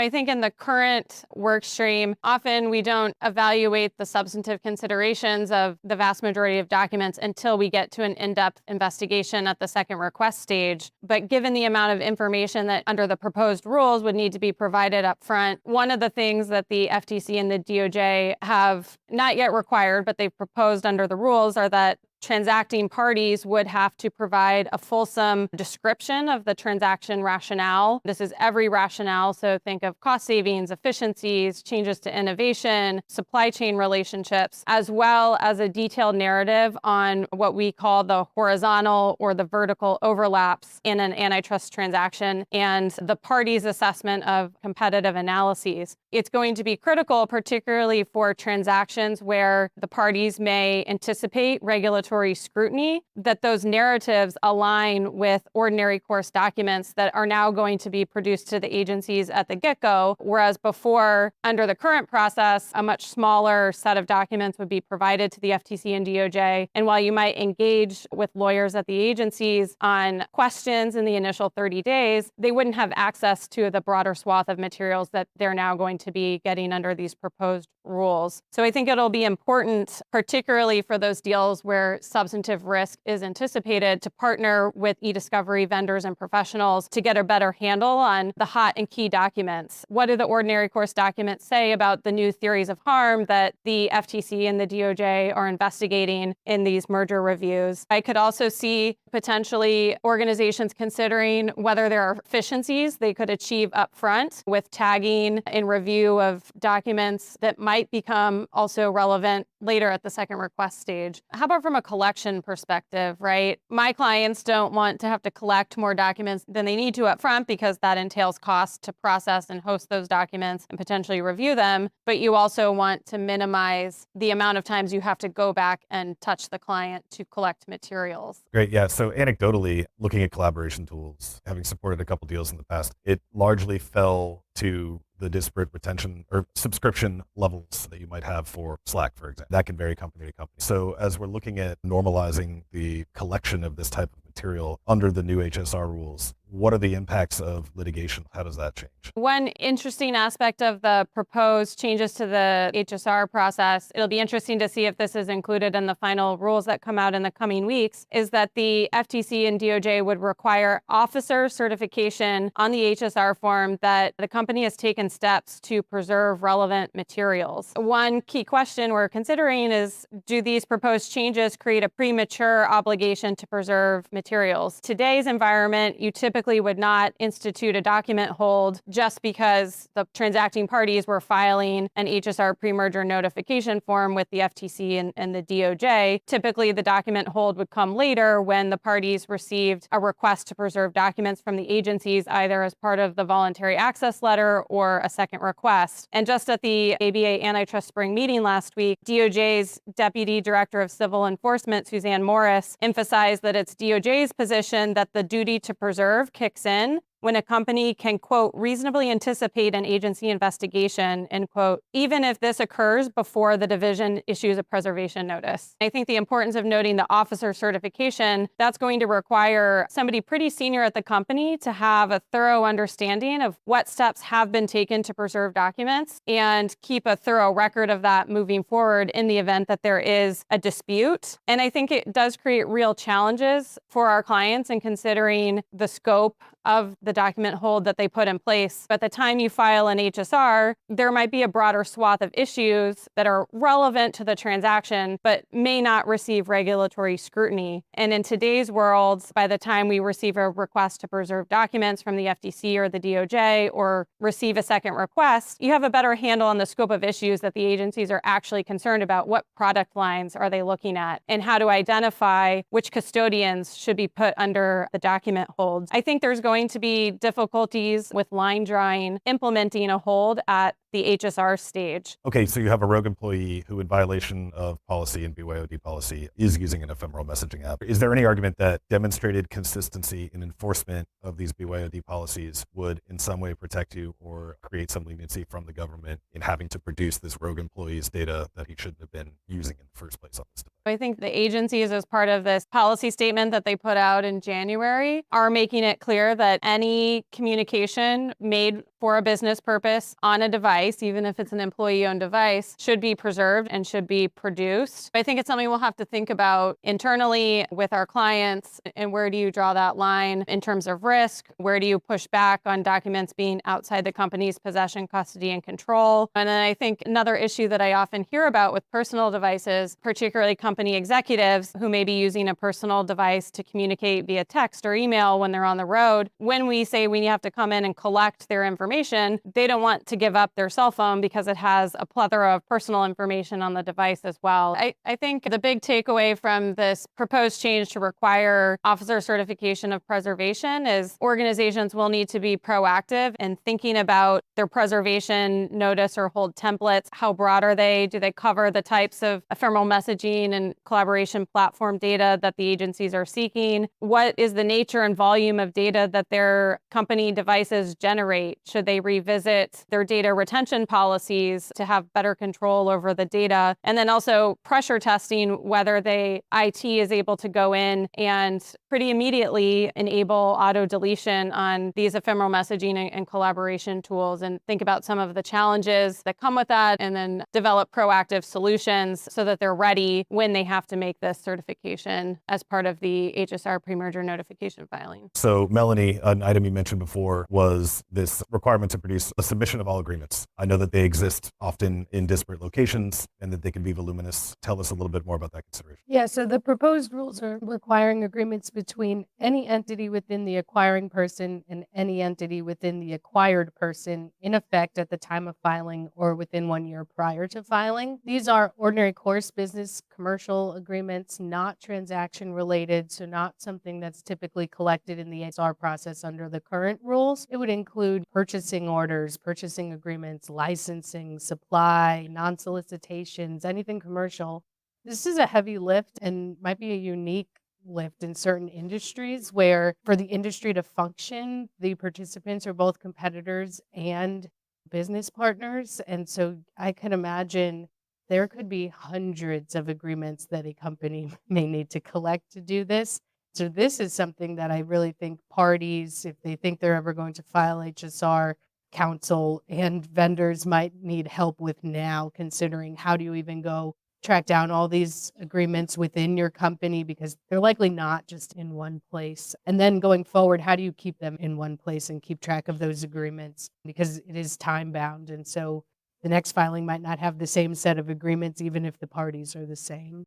I think in the current work stream, often we don't evaluate the substantive considerations of the vast majority of documents until we get to an in-depth investigation at the second request stage. But given the amount of information that under the proposed rules would need to be provided up front, one of the things that the FTC and the DOJ have not yet required, but they've proposed under the rules are that transacting parties would have to provide a fulsome description of the transaction rationale. This is every rationale, so think of cost savings, efficiencies, changes to innovation, supply chain relationships, as well as a detailed narrative on what we call the horizontal or the vertical overlaps in an antitrust transaction and the parties' assessment of competitive analyses. It's going to be critical, particularly for transactions where the parties may anticipate regulatory scrutiny, that those narratives align with ordinary course documents that are now going to be produced to the agencies at the get-go, whereas before, under the current process, a much smaller set of documents would be provided to the FTC and DOJ. And while you might engage with lawyers at the agencies on questions in the initial 30 days, they wouldn't have access to the broader swath of materials that they're now going to be getting under these proposed rules. So I think it'll be important, particularly for those deals where substantive risk is anticipated, to partner with eDiscovery vendors and professionals to get a better handle on the hot and key documents. What do the ordinary course documents say about the new theories of harm that the FTC and the DOJ are investigating in these merger reviews? I could also see potentially organizations considering whether there are efficiencies they could achieve upfront with tagging in review of documents that might become also relevant later at the second request stage. How about from a collection perspective, right? My clients don't want to have to collect more documents than they need to upfront because that entails costs to process and host those documents and potentially review them. But you also want to minimize the amount of times you have to go back and touch the client to collect materials. Great. Yeah. So anecdotally, looking at collaboration tools, having supported a couple deals in the past, it largely fell to the disparate retention or subscription levels that you might have for Slack, for example. That can vary company to company. So as we're looking at normalizing the collection of this type of material under the new HSR rules, what are the impacts of litigation? How does that change? One interesting aspect of the proposed changes to the HSR process, it'll be interesting to see if this is included in the final rules that come out in the coming weeks, is that the FTC and DOJ would require officer certification on the HSR form that the company has taken steps to preserve relevant materials. One key question we're considering is, do these proposed changes create a premature obligation to preserve materials? Today's environment, you typically would not institute a document hold just because the transacting parties were filing an HSR pre-merger notification form with the FTC and the DOJ. Typically, the document hold would come later when the parties received a request to preserve documents from the agencies, either as part of the voluntary access letter or a second request. And just at the ABA Antitrust Spring meeting last week, DOJ's Deputy Director of Civil Enforcement, Suzanne Morris, emphasized that it's DOJ's position that the duty to preserve kicks in when a company can, quote, reasonably anticipate an agency investigation, end quote, even if this occurs before the division issues a preservation notice. I think the importance of noting the officer certification, that's going to require somebody pretty senior at the company to have a thorough understanding of what steps have been taken to preserve documents and keep a thorough record of that moving forward in the event that there is a dispute. And I think it does create real challenges for our clients in considering the scope of the document hold that they put in place. By the time you file an HSR, there might be a broader swath of issues that are relevant to the transaction, but may not receive regulatory scrutiny. And in today's world, by the time we receive a request to preserve documents from the FTC or the DOJ or receive a second request, you have a better handle on the scope of issues that the agencies are actually concerned about. What product lines are they looking at? And how to identify which custodians should be put under the document hold. I think there's going to be difficulties with line drawing, implementing a hold at the HSR stage. Okay, so you have a rogue employee who, in violation of policy and BYOD policy, is using an ephemeral messaging app. Is there any argument that demonstrated consistency in enforcement of these BYOD policies would in some way protect you or create some leniency from the government in having to produce this rogue employee's data that he shouldn't have been using in the first place on this device? I think the agencies, as part of this policy statement that they put out in January, are making it clear that any communication made for a business purpose on a device, even if it's an employee-owned device, should be preserved and should be produced. I think it's something we'll have to think about internally with our clients. And where do you draw that line in terms of risk? Where do you push back on documents being outside the company's possession, custody, and control? And then I think another issue that I often hear about with personal devices, particularly company executives who may be using a personal device to communicate via text or email when they're on the road, when we say we have to come in and collect their information, they don't want to give up their cell phone because it has a plethora of personal information on the device as well. I think the big takeaway from this proposed change to require officer certification of preservation is organizations will need to be proactive in thinking about their preservation notice or hold templates. How broad are they? Do they cover the types of ephemeral messaging and collaboration platform data that the agencies are seeking? What is the nature and volume of data that their company devices generate? Should they revisit their data retention policies to have better control over the data? And then also pressure testing whether the IT is able to go in and pretty immediately enable auto deletion on these ephemeral messaging and collaboration tools, and think about some of the challenges that come with that, and then develop proactive solutions so that they're ready when they have to make this certification as part of the HSR pre-merger notification filing. So Melanie, an item you mentioned before was this requirement to produce a submission of all agreements. I know that they exist often in disparate locations and that they can be voluminous. Tell us a little bit more about that consideration. Yeah, so the proposed rules are requiring agreements between any entity within the acquiring person and any entity within the acquired person in effect at the time of filing or within 1 year prior to filing. These are ordinary course business commercial agreements, not transaction related, so not something that's typically collected in the HSR process under the current rules. It would include purchasing orders, purchasing agreements, licensing, supply, non-solicitations, anything commercial. This is a heavy lift and might be a unique lift in certain industries where for the industry to function, the participants are both competitors and business partners. And so I can imagine there could be hundreds of agreements that a company may need to collect to do this. So this is something that I really think parties, if they think they're ever going to file HSR, counsel and vendors might need help with now, considering how do you even go track down all these agreements within your company, because they're likely not just in one place. And then going forward, how do you keep them in one place and keep track of those agreements? Because it is time bound. And so the next filing might not have the same set of agreements, even if the parties are the same.